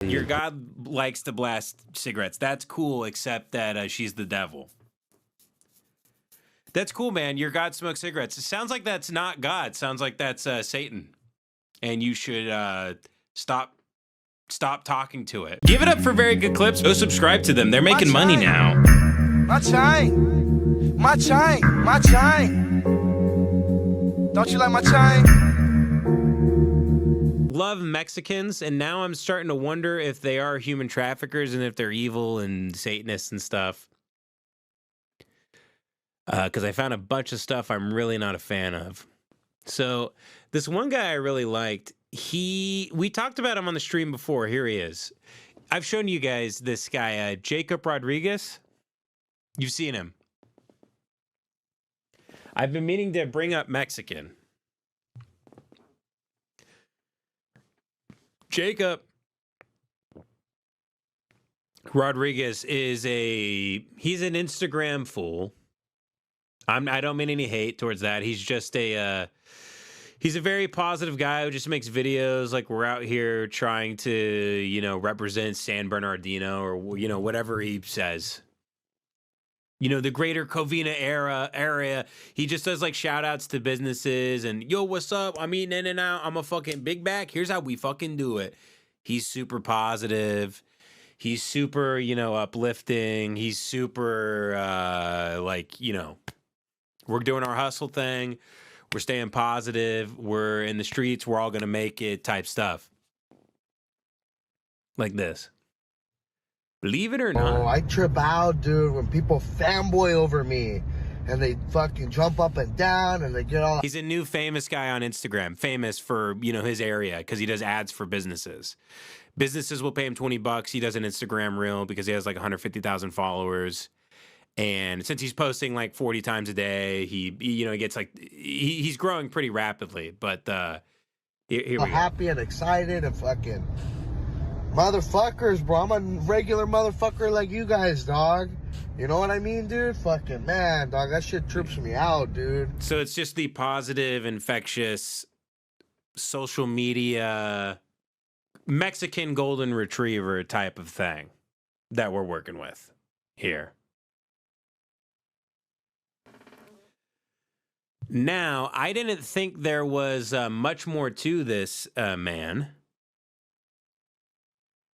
Your God likes to blast cigarettes. That's cool, except that she's the devil. That's cool, man. Your God smokes cigarettes. It sounds like that's not God. Sounds like that's Satan. And you should stop talking to it. Give it up for Very Good Clips. Go subscribe to them. They're making money now. My chain. My chain. My chain. Don't you like my chain? Love Mexicans, and now I'm starting to wonder if they are human traffickers and if they're evil and Satanists and stuff. Because I found a bunch of stuff I'm really not a fan of. So this one guy I really liked, we talked about him on the stream before. Here he is. I've shown you guys this guy, Jacob Rodriguez. You've seen him. I've been meaning to bring up Mexican. Jacob Rodriguez he's an Instagram fool. I don't mean any hate towards that. He's just he's a very positive guy who just makes videos like we're out here trying to, represent San Bernardino or, whatever he says. The greater Covina area. He just does like shout outs to businesses and, yo, what's up? I'm eating In and Out. I'm a fucking Big Mac. Here's how we fucking do it. He's super positive. He's super, uplifting. He's super, we're doing our hustle thing. We're staying positive. We're in the streets. We're all going to make it type stuff. Like this. Believe it or not. Oh, I trip out, dude, when people fanboy over me and they fucking jump up and down and they get all... He's a new famous guy on Instagram. Famous for, his area because he does ads for businesses. Businesses will pay him $20. He does an Instagram reel because he has like 150,000 followers. And since he's posting like 40 times a day, he gets like, he's growing pretty rapidly. But here we go. Happy and excited and fucking motherfuckers, bro. I'm a regular motherfucker like you guys, dog. You know what I mean, dude? Fucking man, dog. That shit trips me out, dude. So it's just the positive, infectious, social media, Mexican golden retriever type of thing that we're working with here. Now, I didn't think there was much more to this man.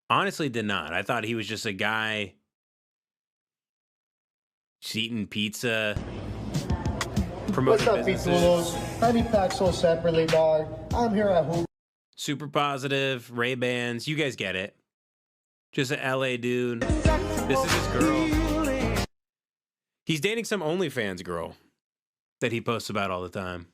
Honestly, did not. I thought he was just a guy just eating pizza, promoting What's up, businesses. Pizzulos? 90 packs sold separately, dog. I'm here at home. Super positive, Ray-Bans. You guys get it. Just an LA dude. This is his girl. He's dating some OnlyFans girl that he posts about all the time.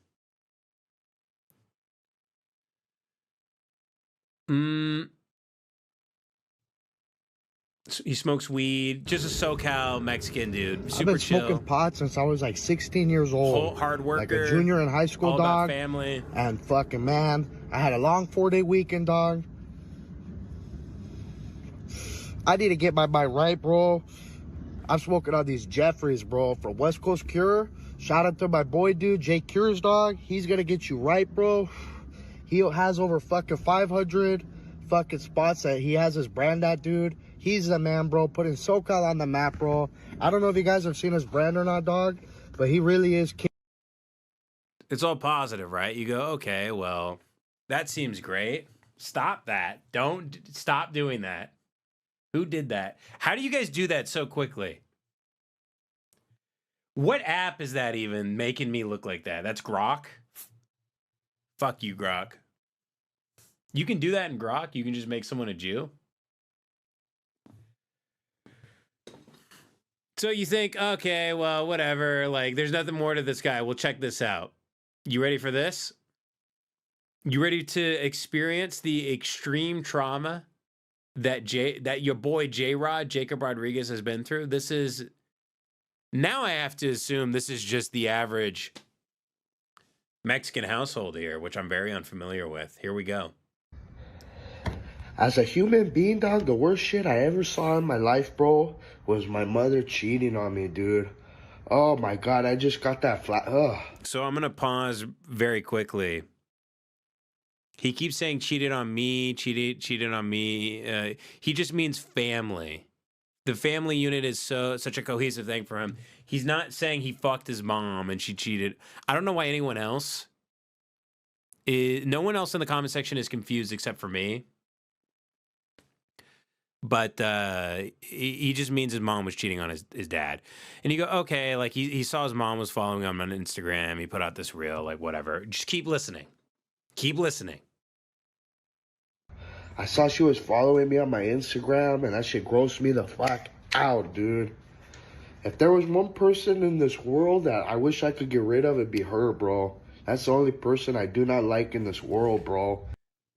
He smokes weed. Just a SoCal Mexican dude. Super I've been chill. smoking pot since I was like 16 years old. Hard worker. Like a junior in high school, all dog. About family. And fucking man, I had a long 4-day weekend, dog. I need to get my mind right, bro. I'm smoking on these Jeffries, bro, from West Coast Cure. Shout out to my boy, dude, Jay Cures, dog. He's gonna get you right, bro. He has over fucking 500 fucking spots that he has his brand at, dude. He's the man, bro, putting SoCal on the map, bro. I don't know if you guys have seen his brand or not, dog, but he really is king. It's all positive, right? You go, okay, well, that seems great. Stop that. Don't stop doing that. Who did that? How do you guys do that so quickly? What app is that even making me look like that? That's Grok? Fuck you, Grok. You can do that in Grok? You can just make someone a Jew? So you think, okay, well, whatever. Like, there's nothing more to this guy. We'll check this out. You ready for this? You ready to experience the extreme trauma that your boy J-Rod, Jacob Rodriguez, has been through? This is... Now I have to assume this is just the average Mexican household here, which I'm very unfamiliar with. Here we go. As a human being, dog, the worst shit I ever saw in my life, bro, was my mother cheating on me, dude. Oh my God, I just got that flat. Ugh. So I'm going to pause very quickly He keeps saying cheated on me, cheated on me. He just means family. The family unit is such a cohesive thing for him. He's not saying he fucked his mom and she cheated. I don't know why anyone else no one else in the comment section is confused except for me. But he just means his mom was cheating on his dad. And you go, okay, like he saw his mom was following him on Instagram. He put out this reel, like whatever. Just keep listening. Keep listening. I saw she was following me on my Instagram, and that shit grossed me the fuck out, dude. If there was one person in this world that I wish I could get rid of, it'd be her, bro. That's the only person I do not like in this world, bro.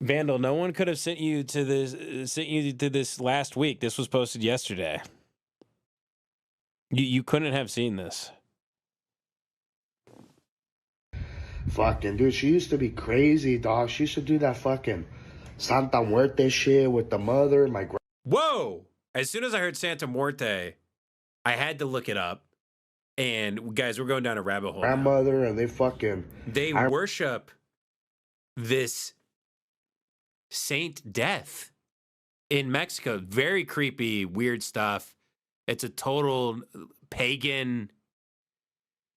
Vandal, no one could have sent you to this last week. This was posted yesterday. You couldn't have seen this. Fucking dude, she used to be crazy, dog. She used to do that fucking Santa Muerte shit with the mother, my Whoa! As soon as I heard Santa Muerte, I had to look it up. And guys, we're going down a rabbit hole. grandmother, now. And they worship this Saint Death in Mexico. Very creepy, weird stuff. It's a total pagan.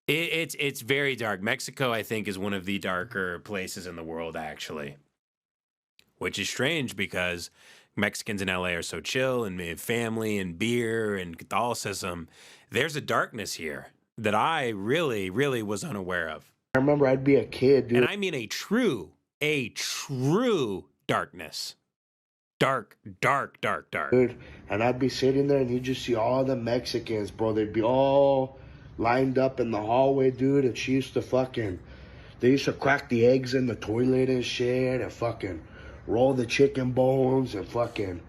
It's very dark. Mexico, I think, is one of the darker places in the world, actually. Which is strange because Mexicans in LA are so chill and family and beer and Catholicism. There's a darkness here that I really, really was unaware of. I remember I'd be a kid, dude. And I mean a true darkness. Dark. Dude, and I'd be sitting there and you'd just see all the Mexicans, bro. They'd be all lined up in the hallway, dude. And she used to they used to crack the eggs in the toilet and shit and fucking roll the chicken bones and fucking...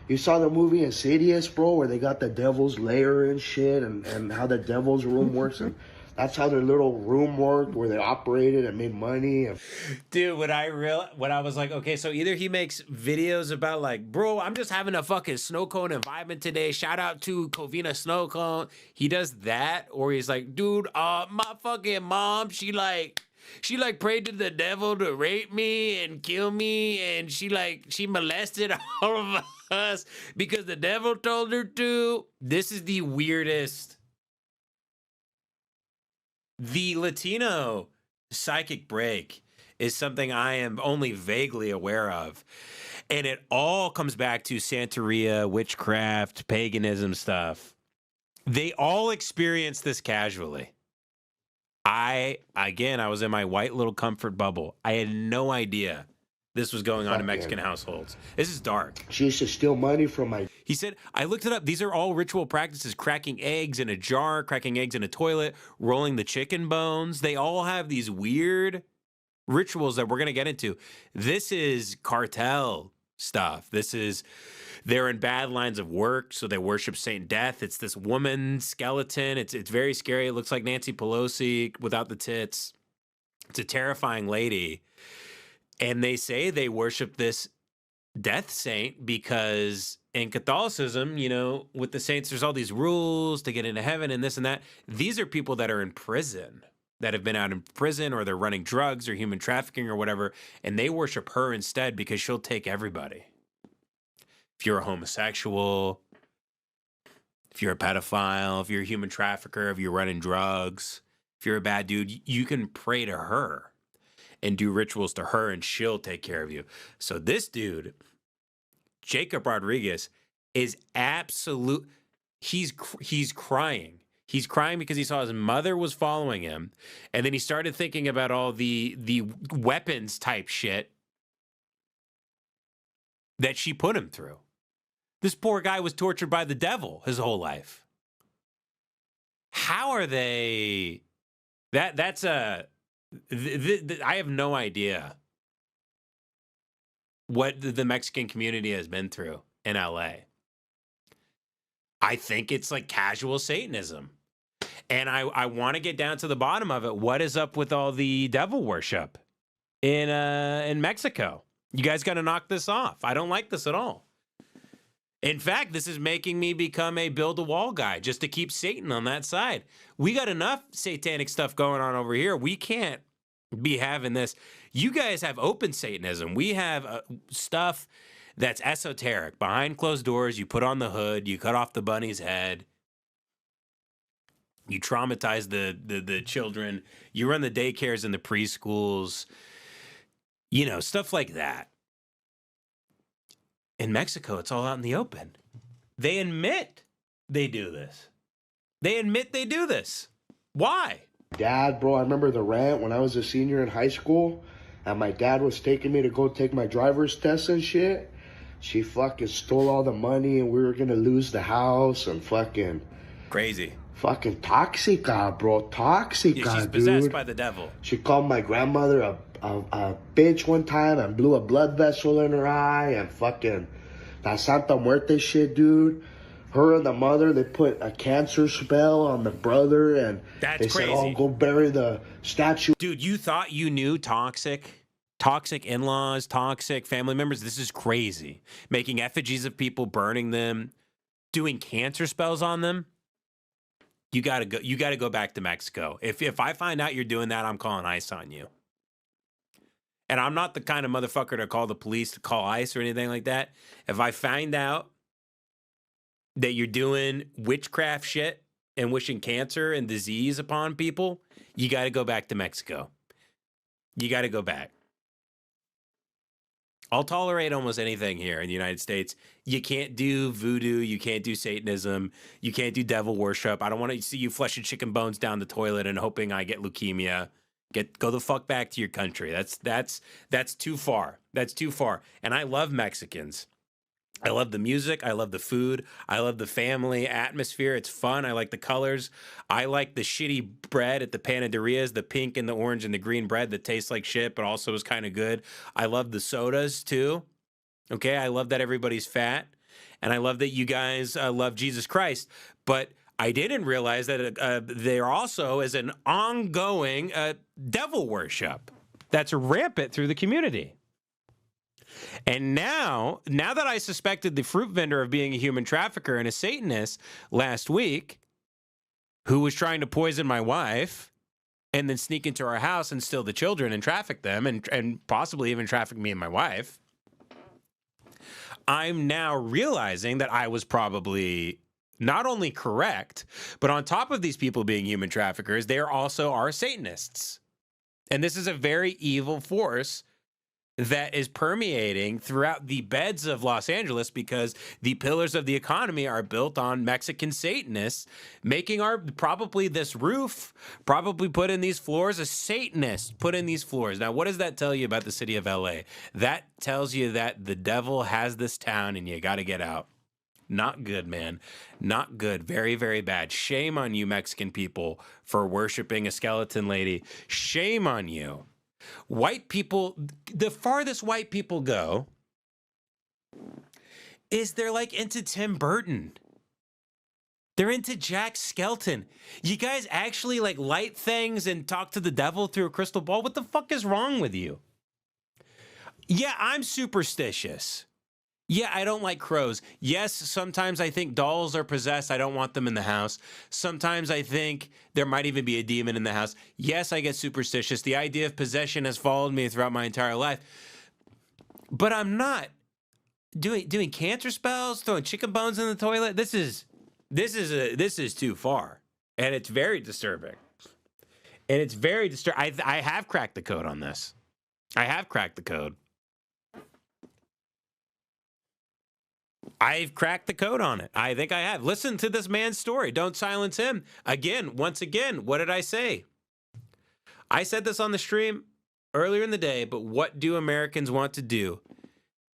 You saw the movie Insidious, bro, where they got the devil's lair and shit and how the devil's room works. And that's how their little room worked, where they operated and made money. Dude, when I was like, okay, so either he makes videos about like, bro, I'm just having a fucking snow cone environment today. Shout out to Covina Snow Cone. He does that, or he's like, dude, my fucking mom, she prayed to the devil to rape me and kill me, and she molested all of us because the devil told her to. This is the weirdest. The Latino psychic break is something I am only vaguely aware of. And it all comes back to Santeria, witchcraft, paganism stuff. They all experience this casually. I was in my white little comfort bubble. I had no idea this was going on in Mexican households. This is dark. She used to steal money from He said, I looked it up. These are all ritual practices: cracking eggs in a jar, cracking eggs in a toilet, rolling the chicken bones. They all have these weird rituals that we're going to get into. This is cartel stuff. They're in bad lines of work, so they worship Saint Death. It's this woman skeleton. It's very scary. It looks like Nancy Pelosi without the tits. It's a terrifying lady. And they say they worship this death saint because in Catholicism, with the saints, there's all these rules to get into heaven and this and that. These are people that are in prison, that have been out in prison, or they're running drugs or human trafficking or whatever, and they worship her instead because she'll take everybody. If you're a homosexual, if you're a pedophile, if you're a human trafficker, if you're running drugs, if you're a bad dude, you can pray to her and do rituals to her and she'll take care of you. So this dude, Jacob Rodriguez, is he's crying. He's crying because he saw his mother was following him, and then he started thinking about all the weapons type shit that she put him through. This poor guy was tortured by the devil his whole life. How are they... I have no idea what the Mexican community has been through in LA. I think it's like casual Satanism. And I want to get down to the bottom of it. What is up with all the devil worship in Mexico? You guys got to knock this off. I don't like this at all. In fact, this is making me become a build-a-wall guy just to keep Satan on that side. We got enough satanic stuff going on over here. We can't be having this. You guys have open Satanism. We have stuff that's esoteric. Behind closed doors, you put on the hood, you cut off the bunny's head, you traumatize the children, you run the daycares and the preschools, stuff like that. In Mexico, it's all out in the open. They admit they do this. Why? Dad, bro, I remember the rant when I was a senior in high school, and my dad was taking me to go take my driver's test and shit. She fucking stole all the money, and we were gonna lose the house, and fucking... Crazy. Fucking toxica, bro. Toxica, yeah, she's possessed dude. by the devil. She called my grandmother a bitch one time and blew a blood vessel in her eye, and fucking that Santa Muerte shit, dude. Her and the mother, they put a cancer spell on the brother, and that's they crazy. said, "Oh, go bury the statue." Dude, you thought you knew toxic in-laws, toxic family members? This is crazy. Making effigies of people, burning them, doing cancer spells on them. You gotta go back to Mexico. If I find out you're doing that, I'm calling ICE on you. And I'm not the kind of motherfucker to call the police, to call ICE or anything like that. If I find out that you're doing witchcraft shit and wishing cancer and disease upon people, you got to go back to Mexico. You got to go back. I'll tolerate almost anything here in the United States. You can't do voodoo. You can't do Satanism. You can't do devil worship. I don't want to see you flushing chicken bones down the toilet and hoping I get leukemia. Go the fuck back to your country. That's too far. That's too far. And I love Mexicans. I love the music. I love the food. I love the family atmosphere. It's fun. I like the colors. I like the shitty bread at the panaderias, the pink and the orange and the green bread that tastes like shit, but also is kind of good. I love the sodas too. Okay. I love that everybody's fat. And I love that you guys love Jesus Christ. But I didn't realize that there also is an ongoing devil worship that's rampant through the community. And now that I suspected the fruit vendor of being a human trafficker and a Satanist last week, who was trying to poison my wife and then sneak into our house and steal the children and traffic them and possibly even traffic me and my wife, I'm now realizing that I was probably not only correct, but on top of these people being human traffickers, they also are Satanists. And this is a very evil force that is permeating throughout the beds of Los Angeles because the pillars of the economy are built on Mexican Satanists, making probably this roof, probably put in these floors, a Satanist put in these floors. Now, what does that tell you about the city of LA? That tells you that the devil has this town and you got to get out. Not good, man. Not good. Very, very bad. Shame on you, Mexican people, for worshiping a skeleton lady. Shame on you. White people, the farthest white people go is they're like into Tim Burton. They're into Jack Skelton. You guys actually like light things and talk to the devil through a crystal ball? What the fuck is wrong with you? Yeah, I'm superstitious. Yeah, I don't like crows. Yes, sometimes I think dolls are possessed. I don't want them in the house. Sometimes I think there might even be a demon in the house. Yes, I get superstitious. The idea of possession has followed me throughout my entire life. But I'm not doing cancer spells, throwing chicken bones in the toilet. This is too far. And it's very disturbing. And it's very disturbing. I have cracked the code on this. I have cracked the code. I've cracked the code on it. I think I have. Listen to this man's story. Don't silence him. Once again, what did I say? I said this on the stream earlier in the day, but what do Americans want to do?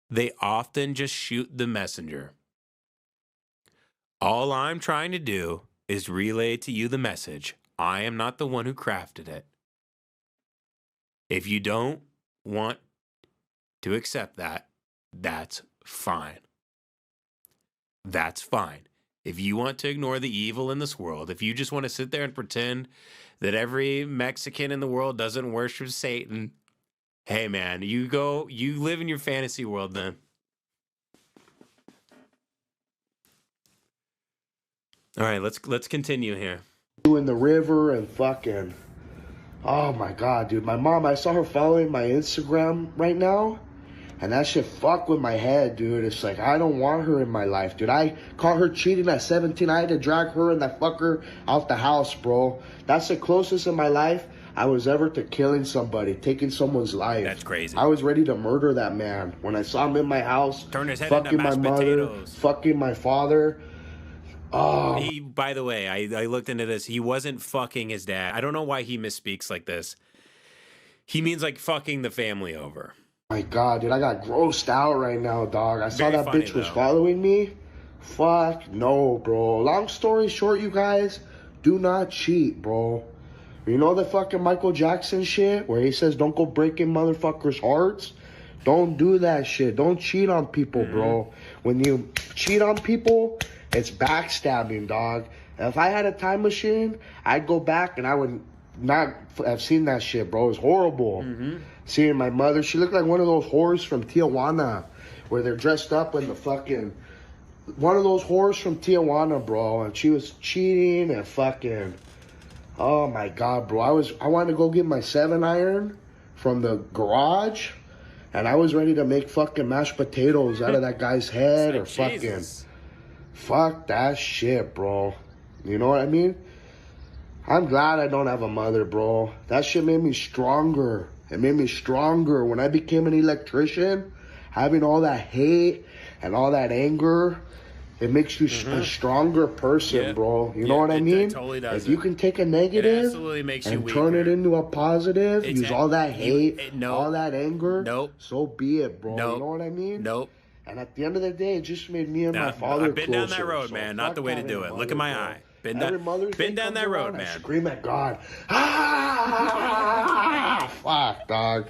They often just shoot the messenger. All I'm trying to do is relay to you the message. I am not the one who crafted it. If you don't want to accept that, that's fine. That's fine. If you want to ignore the evil in this world, if you just want to sit there and pretend that every Mexican in the world doesn't worship Satan, hey man, you live in your fantasy world then. All right, let's continue here. In the river and fucking Oh my god, dude. My mom, I saw her following my Instagram right now. And that shit fuck with my head, dude. It's like, I don't want her in my life, dude. I caught her cheating at 17. I had to drag her and that fucker out the house, bro. That's the closest in my life I was ever to killing somebody, taking someone's life. That's crazy. I was ready to murder that man. When I saw him in my house, Turn his head fucking into my mashed mother, potatoes. fucking my father. Oh, He, by the way, I looked into this. He wasn't fucking his dad. I don't know why he misspeaks like this. He means like fucking the family over. my god, dude, I got grossed out right now, dog. I saw Very that funny, bitch was though. following me. Fuck no, bro. Long story short, you guys, do not cheat, bro. You know the fucking Michael Jackson shit where he says don't go breaking motherfuckers' hearts? Don't do that shit. Don't cheat on people, bro. When you cheat on people, it's backstabbing, dog. And if I had a time machine, I'd go back and I would not have seen that shit, bro. It was horrible. Seeing my mother, she looked like one of those whores from Tijuana where they're dressed up in the fucking, one of those whores from Tijuana, bro. And she was cheating and fucking, oh my god, bro. I wanted to go get my 7-iron from the garage, and I was ready to make fucking mashed potatoes out of that guy's head or fucking, Jesus. fuck that shit, bro. You know what I mean? I'm glad I don't have a mother, bro. That shit made me stronger. It made me stronger. When I became an electrician, having all that hate and all that anger, it makes you a stronger person, Yeah. bro. You Yeah, know what I it mean? totally does If you it. can take a It negative absolutely makes you and weaker. turn it into a positive, It's use a- all that you- hate, no. all that anger, Nope. so be it, bro. Nope. You know what I mean? Nope. And at the end of the day, it just made me and my Nah, father I've been down that closer, road, so man. Not fuck the way to having do a it. Look mother, at my bro. eye. Been Every down, Mother's Day been down comes that road, around, I man. scream at God. Ah! Fuck, dog.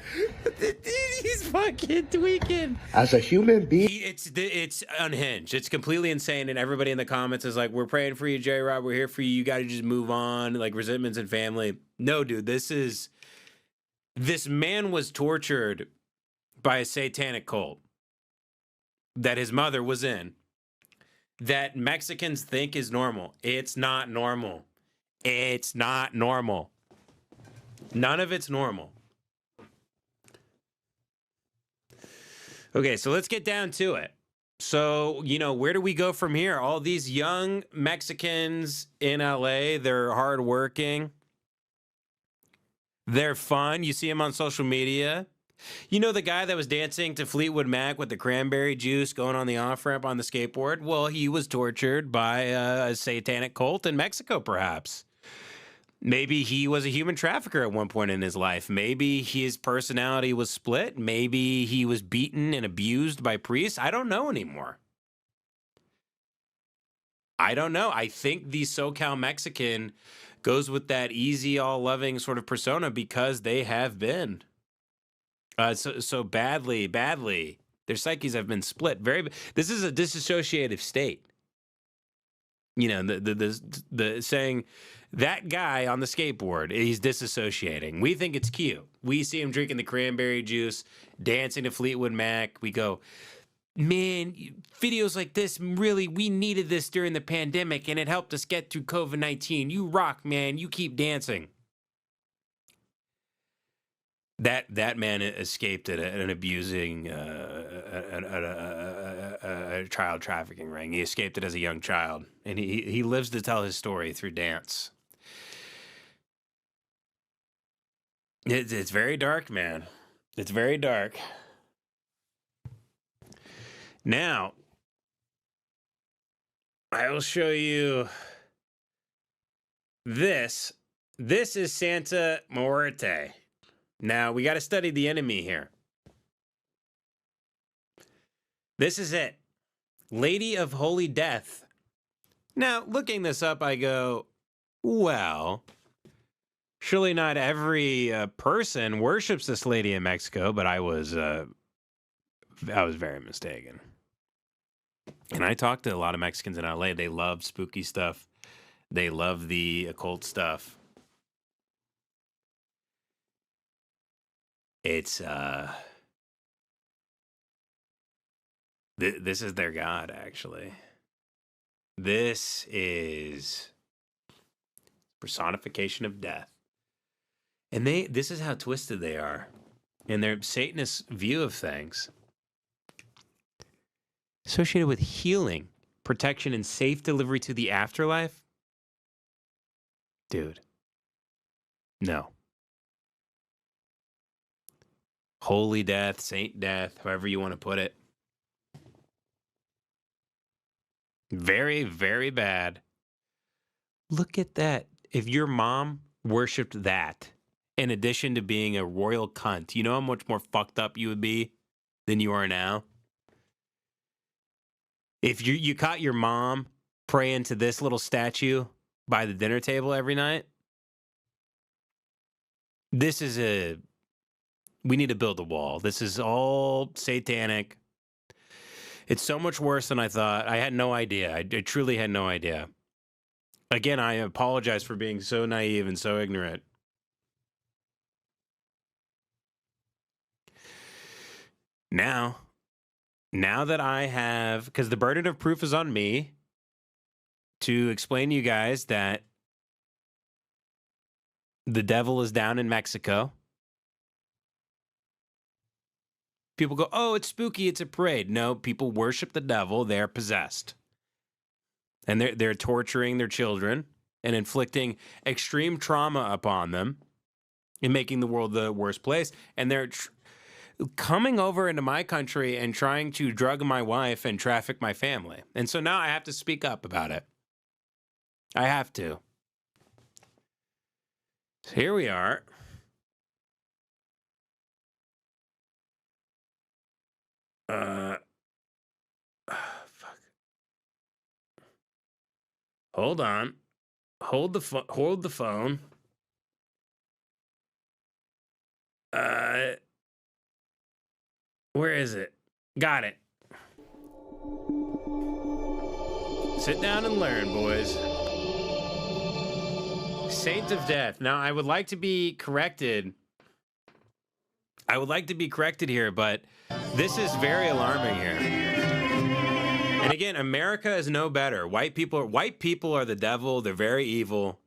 He's fucking tweaking. As a human being, It's unhinged. It's completely insane, and everybody in the comments is like, "We're praying for you, J. Rob. We're here for you. You got to just move on." Like resentments and family. No, dude. This man was tortured by a satanic cult that his mother was in. That Mexicans think is normal. It's not normal. It's not normal. None of it's normal. Okay, so let's get down to it. So, where do we go from here? All these young Mexicans in LA, they're hardworking. They're fun. You see them on social media. You know the guy that was dancing to Fleetwood Mac with the cranberry juice going on the off-ramp on the skateboard? Well, he was tortured by a satanic cult in Mexico, perhaps. Maybe he was a human trafficker at one point in his life. Maybe his personality was split. Maybe he was beaten and abused by priests. I don't know anymore. I don't know. I think the SoCal Mexican goes with that easy, all-loving sort of persona because they have been so badly. Their psyches have been split. This is a dissociative state. The saying that guy on the skateboard, he's disassociating. We think it's cute. We see him drinking the cranberry juice, dancing to Fleetwood Mac. We go, man, videos like this, really, we needed this during the pandemic, and it helped us get through COVID-19. You rock, man. You keep dancing. That man escaped an abusing a child trafficking ring. He escaped it as a young child, and he lives to tell his story through dance. It's very dark, man. It's very dark. Now, I will show you this. This is Santa Muerte. Now, we got to study the enemy here. This is it. Lady of Holy Death. Now, looking this up, I go, well, surely not every person worships this lady in Mexico, but I was very mistaken. And I talked to a lot of Mexicans in LA. They love spooky stuff. They love the occult stuff. It's this is their god, actually. This is personification of death. And this is how twisted they are in their Satanist view of things. Associated with healing, protection, and safe delivery to the afterlife? Dude. No. Holy death, saint death, however you want to put it. Very, very bad. Look at that. If your mom worshipped that, in addition to being a royal cunt, you know how much more fucked up you would be than you are now? If you caught your mom praying to this little statue by the dinner table every night, we need to build a wall. This is all satanic. It's so much worse than I thought. I had no idea. I truly had no idea. Again, I apologize for being so naive and so ignorant. Now that I have, because the burden of proof is on me to explain to you guys that the devil is down in Mexico. People go, oh, it's spooky, it's a parade. No, people worship the devil, they're possessed. And they're torturing their children and inflicting extreme trauma upon them and making the world the worst place. And they're coming over into my country and trying to drug my wife and traffic my family. And so now I have to speak up about it. I have to. So here we are. Fuck. Hold on. Hold the phone. Where is it? Got it. Sit down and learn, boys. Saint of Death. Now, I would like to be corrected. Here, but this is very alarming here. And again, America is no better. White people are the devil. They're very evil.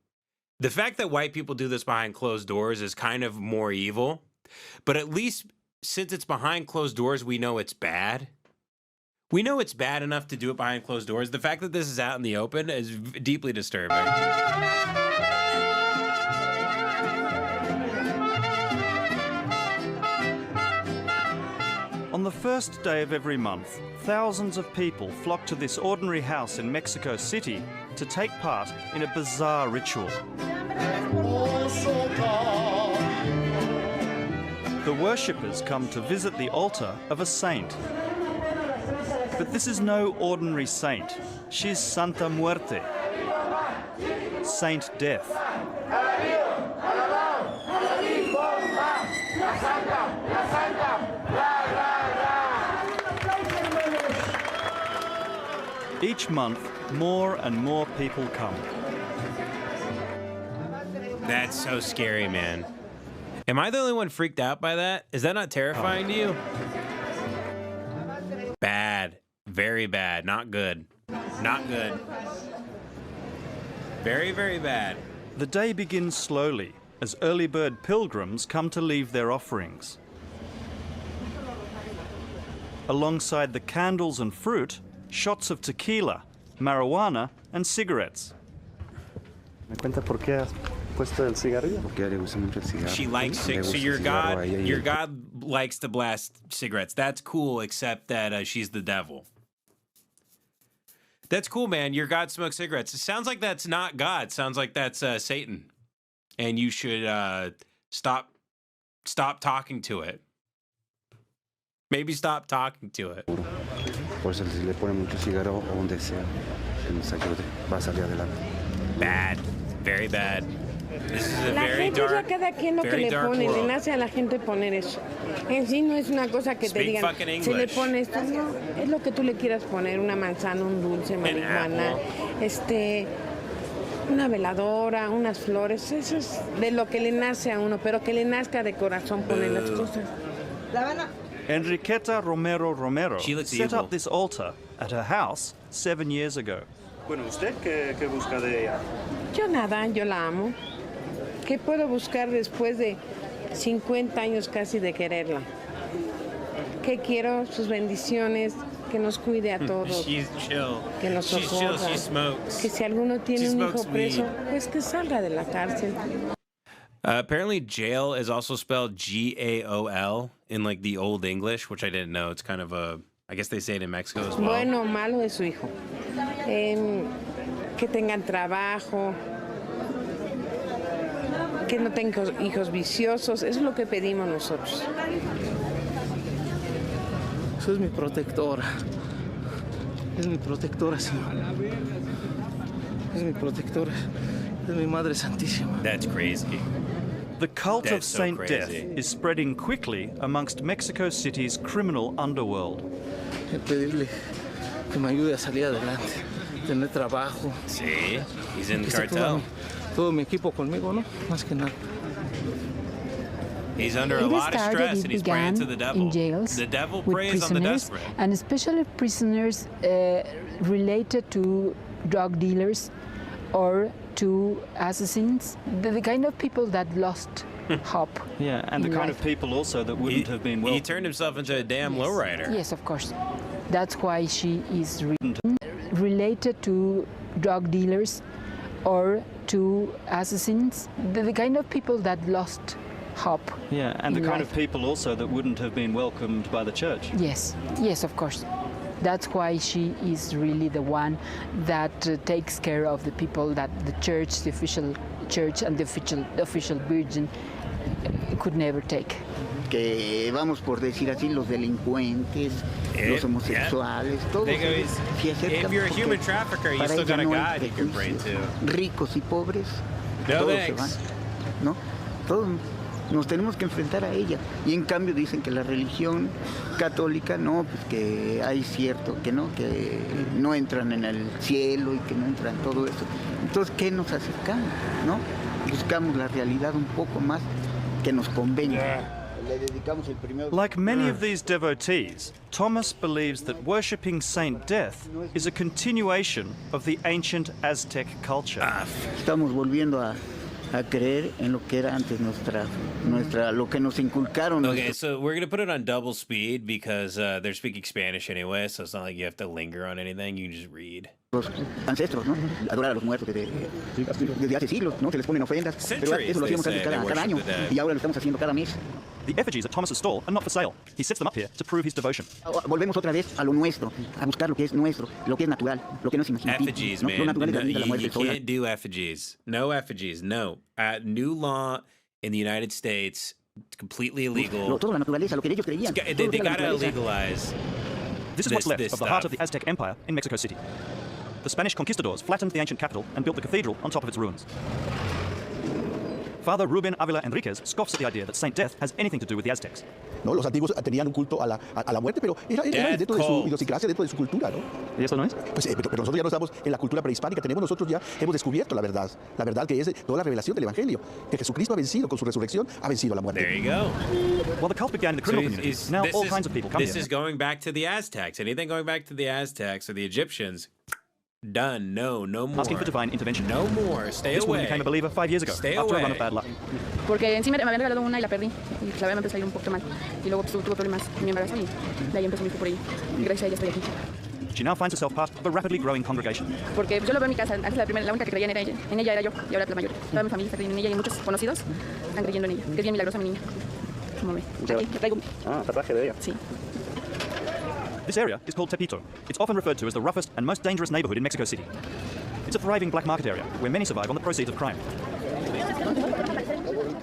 The fact that white people do this behind closed doors is kind of more evil. But at least since it's behind closed doors, we know it's bad. We know it's bad enough to do it behind closed doors. The fact that this is out in the open is deeply disturbing. On the first day of every month, thousands of people flock to this ordinary house in Mexico City to take part in a bizarre ritual. The worshippers come to visit the altar of a saint. But this is no ordinary saint. She's Santa Muerte, Saint Death. Each month, more and more people come. That's so scary, man. Am I the only one freaked out by that? Is that not terrifying to you? Bad. Very bad. Not good. Not good. Very, very bad. The day begins slowly as early bird pilgrims come to leave their offerings. Alongside the candles and fruit, shots of tequila, marijuana, and cigarettes. ¿Me cuenta por qué has puesto el cigarrillo? Porque a ella le gusta mucho el cigarro. She likes cigarettes. So your God likes to blast cigarettes. That's cool, except that she's the devil. That's cool, man. Your God smokes cigarettes. It sounds like that's not God. It sounds like that's Satan. And you should stop talking to it. Maybe stop talking to it. Por eso si le pone mucho cigarro o donde sea, que nos ayude, va a salir adelante. Bad. Very bad. This is a La very gente dark, ya cada quien lo que very le dark pone, le world. nace a la gente poner eso. En sí no es una cosa que te Speak digan, fucking se le English. pone esto, no, es lo que tú le quieras poner, una manzana, un dulce, marihuana, una veladora, unas flores, eso es de lo que le nace a uno, pero que le nazca de corazón poner las cosas. Enriqueta Romero She looks set evil. up this altar at her house 7 years ago. Bueno, ¿usted qué busca de ella? Yo nada, yo la amo. ¿Qué puedo buscar después de 50 años casi de quererla? ¿Qué quiero? Sus bendiciones, que nos cuide a todos, She's chill. que nos She's chill. socorra, She smokes. que si alguno tiene She un hijo smokes preso, weed. pues que salga de la cárcel. Apparently, jail is also spelled Gaol in like the Old English, which I didn't know. It's kind of a, I guess they say it in Mexico as well. Bueno o malo de su hijo. Que tengan trabajo, que no tengan hijos viciosos, eso es lo que pedimos nosotros. Eso es mi protectora. Es mi protectora, Señor. Es mi protectora. Es mi Madre Santísima. That's crazy. The cult of That's so Saint crazy. Death is spreading quickly amongst Mexico City's criminal underworld. Quiero pedirle que me ayude a salir adelante, tener trabajo. See? He's in the Que esté cartel. todo mi equipo conmigo, ¿no? Más que nada. He's under a It lot of started, stress it and he's praying began to the devil. in jails The devil with preys on the prisoners, desperate. and especially prisoners related to drug dealers or to assassins, the kind of people that lost hope. Yeah, and the in kind life. of people also that wouldn't have been He welcomed. turned himself into a damn lowrider. Yes, of course. That's why she is related to drug dealers or to assassins, the kind of people that lost hope. Yeah, and the in kind life. of people also that wouldn't have been welcomed by the church. Yes, yes, of course. That's why she is really the one that takes care of the people that the church, the official church, and the official virgin could never take. Que vamos por decir así, los delincuentes, los homosexuales, todos They go, ellos se acercan if you're a porque human trafficker, you para still got ella a no hay God you can pray prejuicios. to. Ricos y pobres, No todos se van, thanks. ¿no? Todos nos tenemos que enfrentar a ella. Y en cambio dicen que la religión católica, no, pues que hay cierto, que no entran en el cielo y que no entran todo eso. Entonces, ¿qué nos acercamos, no? Buscamos la realidad un poco más que nos convenga. Le dedicamos el primero. Like many of these devotees, Thomas believes that worshipping Saint Death is a continuation of the ancient Aztec culture. Estamos volviendo a creer en lo que era antes lo que nos inculcaron. Okay, so we're gonna put it on double speed because they're speaking Spanish anyway, so it's not like you have to linger on anything. You can just read. Los ancestros, ¿no? Adorar a los muertos desde hace siglos, ¿no? Se les ponen ofrendas. Pero eso lo hacíamos antes cada año y ahora lo estamos haciendo cada mes. The effigies at Thomas's stall are not for sale. He sets them up here to prove his devotion. Volvemos otra vez a lo nuestro, a buscar lo que es nuestro, lo que es natural, lo que no es imaginativo. Effigies, ¿no? man. Lo natural es No, la vida, la muerte, you el sol. can't do effigies. No effigies. No. New law in the United States, it's completely illegal. Toda la naturaleza, lo que ellos creían. They gotta legalize. This is what's left this of the heart stuff. of the Aztec Empire in Mexico City. The Spanish conquistadors flattened the ancient capital and built the cathedral on top of its ruins. Father Ruben Avila Enriquez scoffs at the idea that Saint Death has anything to do with the Aztecs. ¿No? Los antiguos tenían un culto a la muerte, pero era dentro de su idiosincrasia, dentro de su cultura, ¿no? ¿Y eso no es? Pues, pero nosotros ya no estamos en la cultura prehispánica, nosotros ya hemos descubierto la verdad que es toda la revelación del Evangelio, que Jesucristo ha vencido, con su resurrección, ha vencido a la muerte. There you go. While the cult began in the criminal community, now all kinds of people come This here. is going back to the Aztecs. Anything going back to the Aztecs or the Egyptians, done. No more. Asking for divine intervention. No more. Stay This away. woman became a believer 5 years ago Stay after away. a run of bad luck. Porque en sí me habían regalado una y la perdí. Y la verdad me empezó a ir un poquito mal. Y luego pues, tuve problemas en mi embarazo y de ahí empezó mi por ahí. Y gracias a ella estoy aquí. She now finds herself part of a rapidly growing congregation. Porque yo lo veo en mi casa. Antes la única que creía en ella era yo. Y ahora la mayoría. Toda mi familia está creyendo en ella y muchos conocidos están creyendo en ella. Que es bien milagrosa mi niña. Como ve. Aquí, le traigo. Tatuaje de ella. Sí. This area is called Tepito. It's often referred to as the roughest and most dangerous neighborhood in Mexico City. It's a thriving black market area where many survive on the proceeds of crime.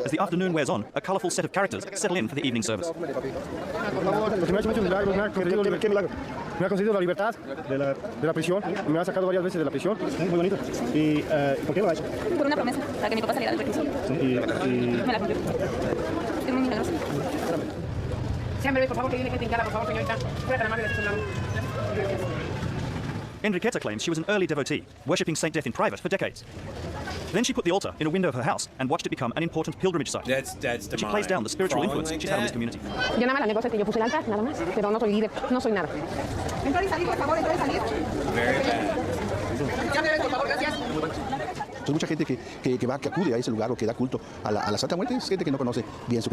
As the afternoon wears on, a colorful set of characters settle in for the evening service. Porque me ha hecho muchos milagros, ¿Qué milagro? Me ha concedido la libertad de la prisión, me ha sacado varias veces de la prisión. Muy bonito. ¿Y por qué lo ha hecho? Por una promesa, para que mi papá saliera del reclusorio. Me la cumplió. Es muy milagrosa. Sean breves, por favor, que viene gente hincada, por favor, señorita. Fuera tan amable de su lado. Enriqueta claims she was an early devotee, worshipping Saint Death in private for decades. Then she put the altar in a window of her house and watched it become an important pilgrimage site. That's She plays down the spiritual influence she's had in this community. Yo nada más la negocio es que yo puse el altar, nada más. Pero no soy líder, no soy nada. Entrar y salir, por favor, entrar y salir. Very bad. Ya me ven, por favor, gracias. Entonces mucha gente que acude a ese lugar o que da culto a la Santa Muerte es gente que no conoce bien su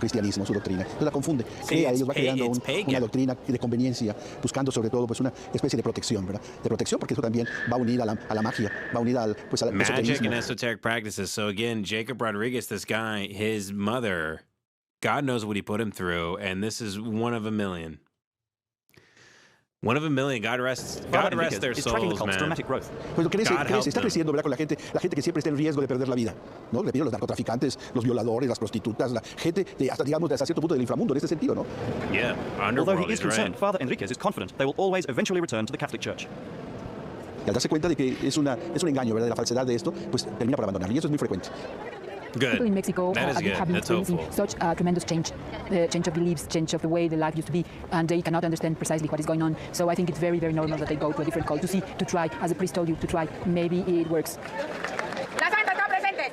cristianismo, su doctrina. Entonces la confunde. Crea ellos, va creando una doctrina de conveniencia, buscando sobre todo pues una especie de protección, ¿verdad? De protección, porque eso también va a unir a la magia, va a unir al magic esoterismo. and esoteric practices. So again, Jacob Rodriguez, this guy, his mother, God knows what he put him through, and this is one of a million. One of a million. God rest their souls, man. Pues crece, está creciendo, ¿verdad? Con la gente que siempre está en riesgo de perder la vida, ¿no? Le pido los narcotraficantes, los violadores, las prostitutas, la gente hasta digamos hasta cierto punto del inframundo en ese sentido, ¿no? Yeah, underworld. Although he is concerned, Father Enriquez is confident they will always eventually return to the Catholic Church. Y al darse cuenta de que es un engaño, ¿verdad? De la falsedad de esto, pues termina por abandonar, y eso es muy frecuente. Good. People in Mexico That is good. have been That's experiencing hopeful. such a tremendous change of beliefs, change of the way the life used to be, and they cannot understand precisely what is going on. So I think it's very, very normal that they go to a different cult to try, as the priest told you, to try. Maybe it works. La Santa está presente.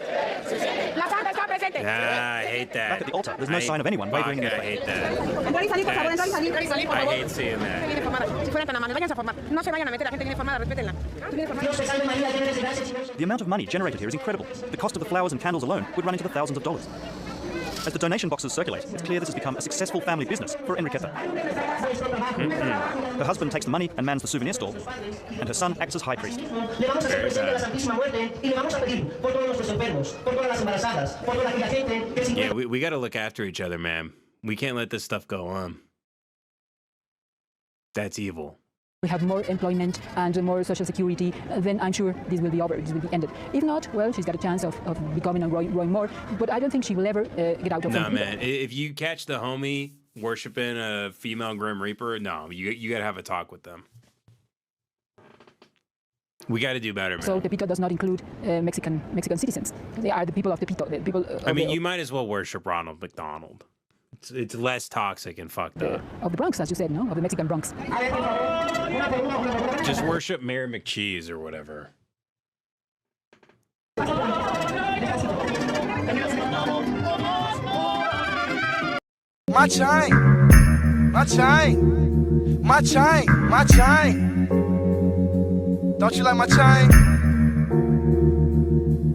La Santa está presente. I hate that. Back at the altar, there's no sign of anyone wavering in I their faith. hate that. Entrar y salir, por favor, entrar y salir, por favor. I hate seeing that. Viene formada. Si fueran tan amables, váyanse a formar. No se vayan a meter, la gente viene formada, respétenla. The amount of money generated here is incredible. The cost of the flowers and candles alone would run into the thousands of dollars. As the donation boxes circulate, it's clear this has become a successful family business for Enriqueta. Her husband takes the money and mans the souvenir stall, and her son acts as high priest. Yeah, we got to look after each other, man. We can't let this stuff go on. That's evil. We have more employment and more social security, then I'm sure this will be over, this will be ended. If not, well, she's got a chance of becoming and growing more, but I don't think she will ever get out of it. No, man. If you catch the homie worshiping a female Grim Reaper, no, you got to have a talk with them. We got to do better, man. So Tepito does not include Mexican citizens. They are the people of Tepito. The people. I mean, you might as well worship Ronald McDonald. It's less toxic and fucked up. Of the Bronx, as you said, no? Of the Mexican Bronx. Just worship Mary McCheese or whatever. My chain, my chain, my chain, my chain. Don't you like my chain?